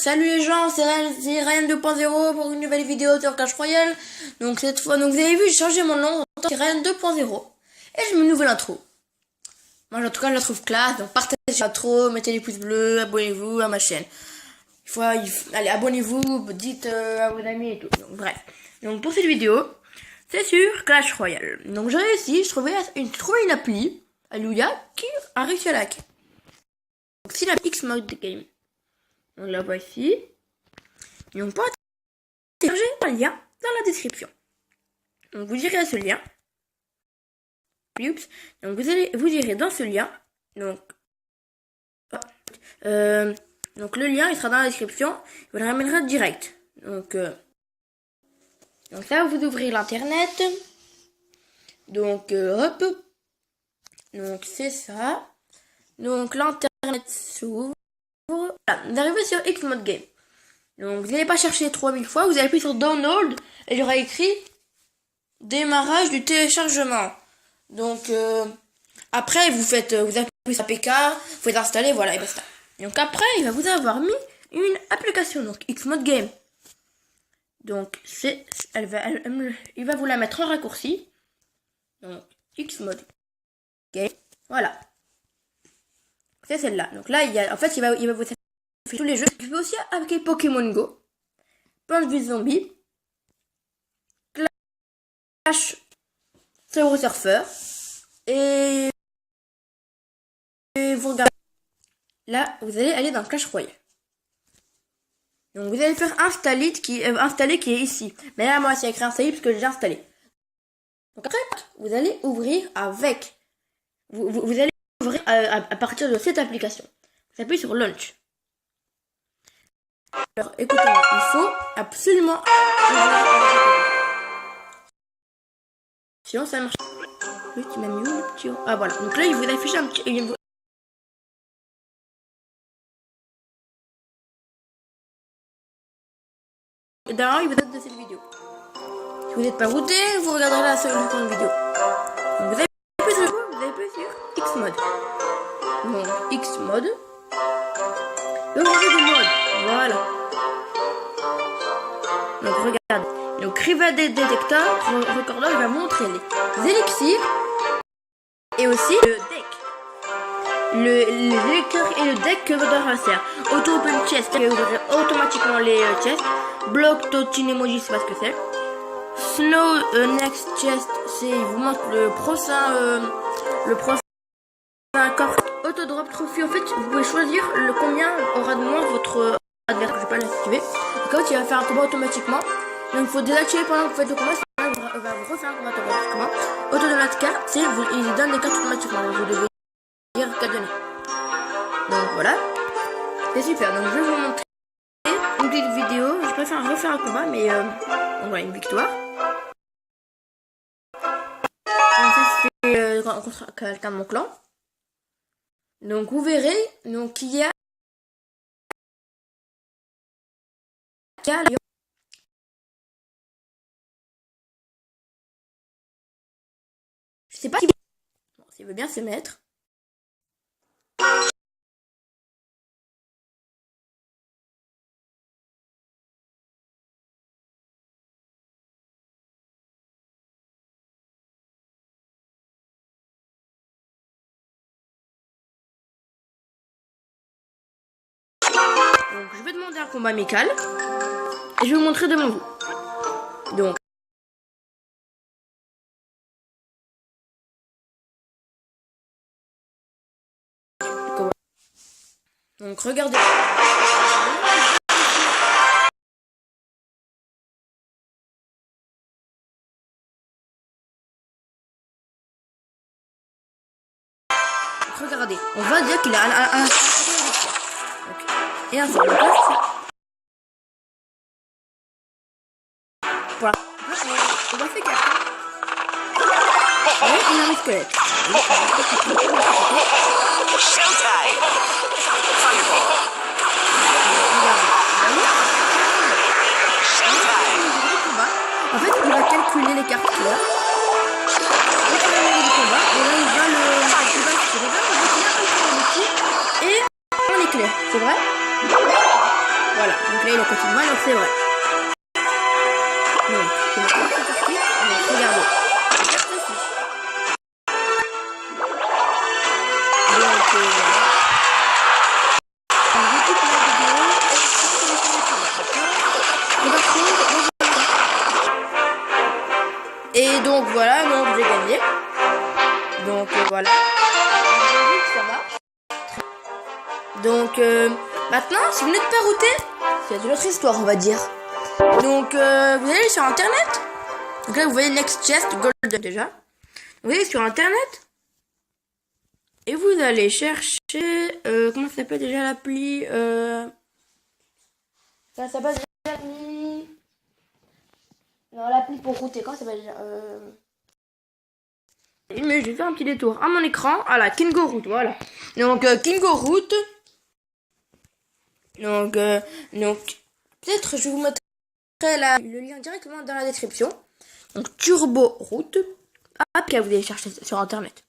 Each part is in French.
salut les gens, c'est Ryan 2.0 pour une nouvelle vidéo sur Clash Royale. Donc cette fois, vous avez vu, j'ai changé mon nom, c'est Ryan 2.0. Et j'ai une nouvelle intro. Moi en tout cas je la trouve classe, donc partagez l'intro, mettez les pouces bleus, abonnez-vous à ma chaîne. Allez, abonnez-vous, dites à vos amis et tout. Donc bref. Donc pour cette vidéo, c'est sur Clash Royale. Donc j'ai réussi, je trouvais une appli, Alluya, qui a réussi à la hacker. Donc c'est la Xmod Game. On la voit ici. Et on peut télécharger un lien dans la description. Donc vous irez à ce lien. Oups. Donc vous irez dans ce lien. Donc le lien il sera dans la description. Il vous le ramènera direct. Donc là vous ouvrez l'internet. Donc hop. Donc c'est ça. Donc l'internet s'ouvre. Voilà, vous arrivez sur Xmod Game. Donc vous n'allez pas chercher 3000 fois, vous appuyez sur Download et il y aura écrit démarrage du téléchargement. Donc après vous appuyez sur APK, vous faites installer, voilà et basta. Donc après il va vous avoir mis une application, donc Xmod Game. Donc il va vous la mettre en raccourci. Donc Xmod Game, voilà. C'est celle-là. Donc là, il va vous faire tous les jeux. Je peux aussi avec Pokémon Go, Plants vs Zombies, Clash Subway Surfer, et vous regardez. Là, vous allez aller dans Clash Royale. Donc vous allez faire installer qui est ici. Mais là, moi, c'est écrit installer parce que j'ai déjà installé. Donc après, vous allez ouvrir avec. Vous allez ouvrir à partir de cette application. Vous appuyez sur Launch. Alors écoutez-moi, il faut absolument sinon ça marche. Tu m'as mis où le petit... Ah voilà, donc là il vous affiche un petit... D'ailleurs il vous donne de cette vidéo. Si vous n'êtes pas routé, vous regarderez la seconde vidéo. Donc, vous appuyez sur Xmod. Donc Xmod. Le rangé de mode. Voilà. Donc regarde. Donc Riva Detector, recordeur, il va montrer les élixirs et aussi le deck. Les électeurs et le deck que votre adversaire. Auto open chest, qui va ouvrir automatiquement les chests. Block totin emoji, c'est pas ce que c'est. Snow next chest, c'est il vous montre le prochain corps. Auto drop trophy, en fait vous pouvez choisir combien aura de moins votre adversaire. Je vais pas l'activer. Donc en fait il va faire un combat automatiquement. Donc il faut désactiver pendant que vous faites le combat, sinon il va vous refaire un combat automatiquement. Auto de la carte, c'est il donne des cartes automatiquement. Donc vous devez dire qu'à donner. Donc voilà. C'est super. Donc je vais vous montrer une petite vidéo. Je préfère refaire un combat, mais on voit une victoire. Donc ça c'est contre quelqu'un de mon clan. Donc vous verrez, donc il y a je sais pas s'il veut bien se mettre. Donc je vais demander un combat amical et je vais vous montrer devant vous. Donc regardez. Regardez, on va dire qu'il a un et un seul. Voilà. On va faire gaffe. Et il a un squelette. En fait, il va calculer les cartes là. Et là, il va et on éclaire, c'est vrai? Voilà. Donc là, il est continue, donc c'est vrai. Donc, c'est le parti. Donc, regardez. Donc, voilà. Et donc voilà, donc j'ai gagné. Donc voilà. Ça marche. Donc maintenant, si vous n'êtes pas routé, c'est une autre histoire, on va dire. Donc vous allez sur internet. Donc là vous voyez Next Chest Golden déjà. Vous allez sur internet. Et vous allez chercher comment ça s'appelle déjà l'appli ça s'appelle déjà l'appli. Non, l'appli pour router, comment ça s'appelle déjà mais je vais faire un petit détour à mon écran. Ah là, Kingo Route, voilà. Donc Kingo Route. Donc peut-être je vous mettrai le lien directement dans la description. Donc Turbo Route. Après vous allez chercher sur internet.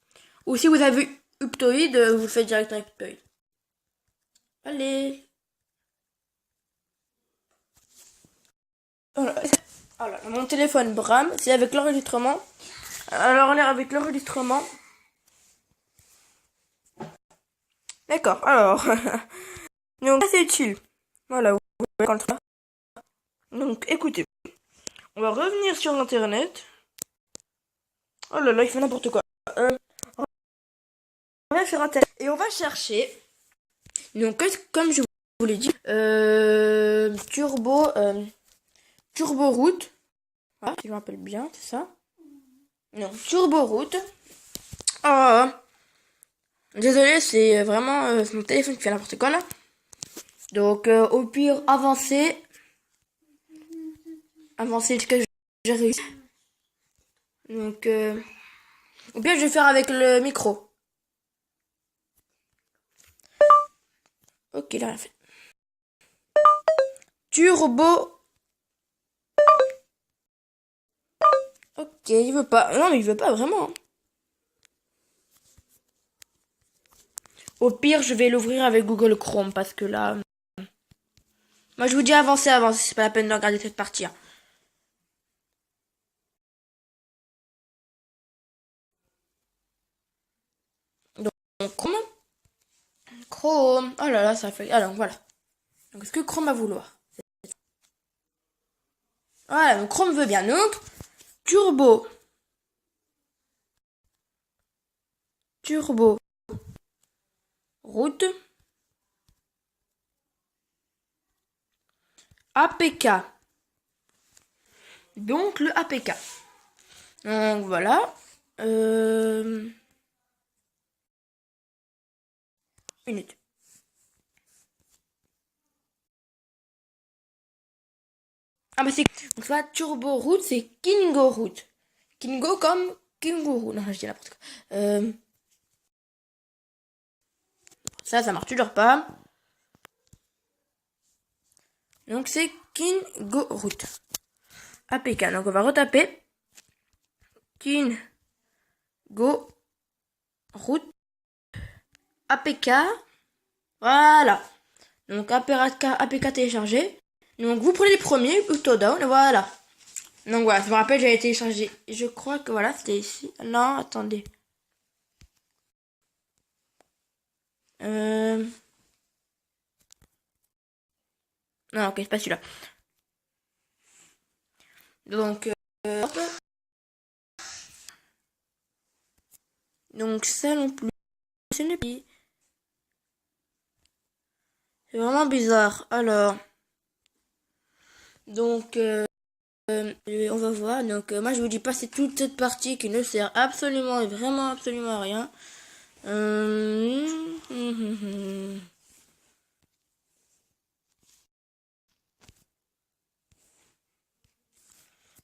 Ou si vous avez Uptoid, vous le faites direct avec Uptoid. Allez. Voilà, mon téléphone brame, c'est avec l'enregistrement. Alors on est avec l'enregistrement. D'accord, alors. Donc c'est utile. Voilà, vous voyez le train. Donc écoutez. On va revenir sur internet. Oh là là, il fait n'importe quoi. On va sur internet et on va chercher. Donc comme je vous l'ai dit, Turbo Route. Ah, si je m'appelle bien, c'est ça. Non, Turbo Route. Oh, désolé, c'est vraiment mon téléphone qui fait n'importe quoi là. Donc au pire, avancez jusqu'à ce que j'ai réussi. Donc au pire, je vais faire avec le micro. Ok, il a rien fait. Turbo. Ok, il veut pas. Non, mais il veut pas vraiment. Au pire, je vais l'ouvrir avec Google Chrome parce que là... Moi, je vous dis avancez, c'est pas la peine de regarder cette partie. Hein. Donc, Chrome. Oh là là, ça fait... Alors, voilà. Donc, est-ce que Chrome va vouloir? Voilà, donc Chrome veut bien. Donc, Turbo Route. APK. Donc, le APK. Donc, voilà. Minute. Ah bah c'est... Donc ça, Turbo Route, c'est Kingo Route. Kingo comme Kingourou. Non, je dis n'importe quoi. Ça marche toujours pas. Donc c'est Kingo Route. APK. Donc on va retaper. Kingo Route. APK. Voilà. Donc APK téléchargé. Donc vous prenez les premiers, Uptodown, voilà. Donc voilà, je me rappelle, j'avais téléchargé. Je crois que voilà, c'était ici. Non, attendez. Non, ok, c'est pas celui-là. Donc, donc ça non plus. Ce n'est plus. C'est vraiment bizarre. Alors, donc, on va voir. Donc, moi, je vous dis passer toute cette partie qui ne sert absolument, vraiment absolument à rien.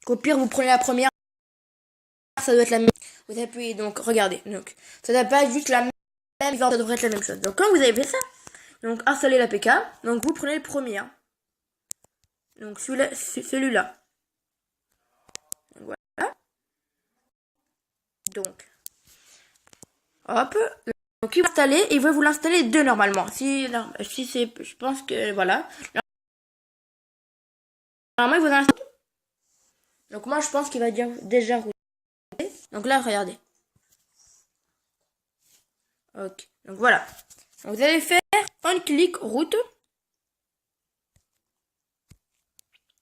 Au pire, vous prenez la première. Ça doit être la même. Vous appuyez, donc, regardez. Donc, ça doit pas être juste la même. Ça devrait être la même chose. Donc, quand vous avez fait ça, donc, installez l'APK. Donc, vous prenez le premier. Hein. Donc, celui-là. Voilà. Donc, hop. Donc, il va installer. Il va vous l'installer deux normalement. Si c'est, je pense que, voilà. Normalement, il vous en a... Donc moi, je pense qu'il va déjà router. Donc là, regardez. Ok. Donc voilà. Donc, vous allez faire un clic route.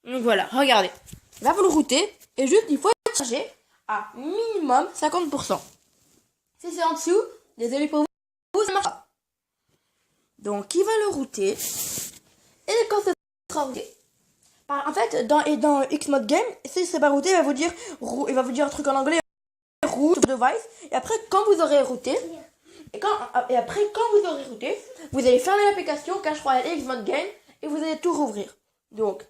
Donc voilà, regardez. Il va vous le router. Et juste, il faut charger à minimum 50%. Si c'est en dessous, désolé pour vous, ça marche pas. Donc il va le router. Et quand ça sera routé. En fait, dans Xmode Game, si c'est pas routé, il va vous dire un truc en anglais, root device. Et après, quand vous aurez routé, vous allez fermer l'application Clash Royale et Xmode Game et vous allez tout rouvrir. Donc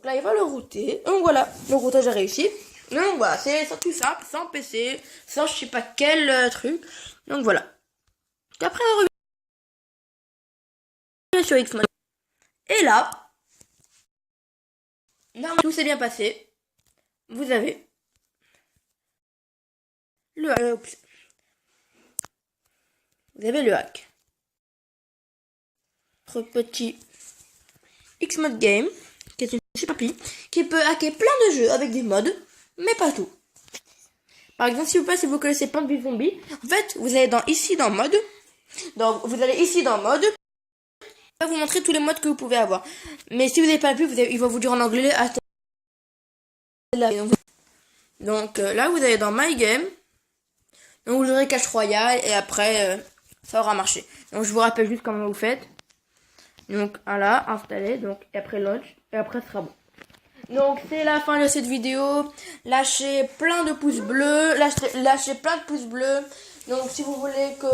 là, il va le router. Donc voilà, le routage a réussi. Donc voilà, c'est tout simple, sans PC, sans je sais pas quel truc. Donc voilà. Et après, on revient sur Xmode. Et là, normalement, tout s'est bien passé. Vous avez le hack. Notre petit Xmode Game, qui est une super appli, qui peut hacker plein de jeux avec des mods, mais pas tout. Par exemple, s'il vous plaît, si vous connaissez Plant vs Zombie, en fait, vous allez ici dans mode. Donc, vous allez ici dans mode. Il va vous montrer tous les modes que vous pouvez avoir. Mais si vous n'avez pas vu, il va vous dire en anglais. Donc là, vous allez dans My Game. Donc, vous aurez Clash Royale et après, ça aura marché. Donc, je vous rappelle juste comment vous faites. Donc, voilà, installer. Donc, et après launch. Et après, ce sera bon. Donc c'est la fin de cette vidéo. Lâchez plein de pouces bleus. Lâchez plein de pouces bleus. Donc si vous voulez que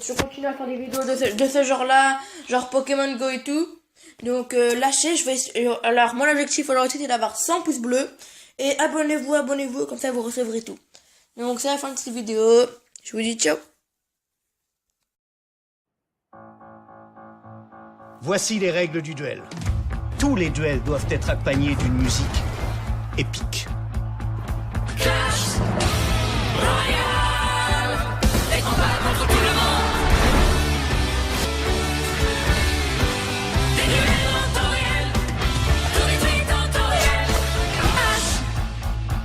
je continue à faire des vidéos de ce genre là, genre Pokémon Go et tout, donc lâchez. Alors mon objectif aujourd'hui c'est d'avoir 100 pouces bleus. Et abonnez-vous, comme ça vous recevrez tout. Donc c'est la fin de cette vidéo. Je vous dis ciao. Voici les règles du duel. Tous les duels doivent être accompagnés d'une musique épique. Clash Royale, les combats contre tout le monde. Des duels en temps réel, tous les tweets en temps réel. Clash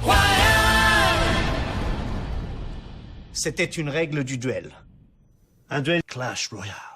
Royale. C'était une règle du duel. Un duel Clash Royale.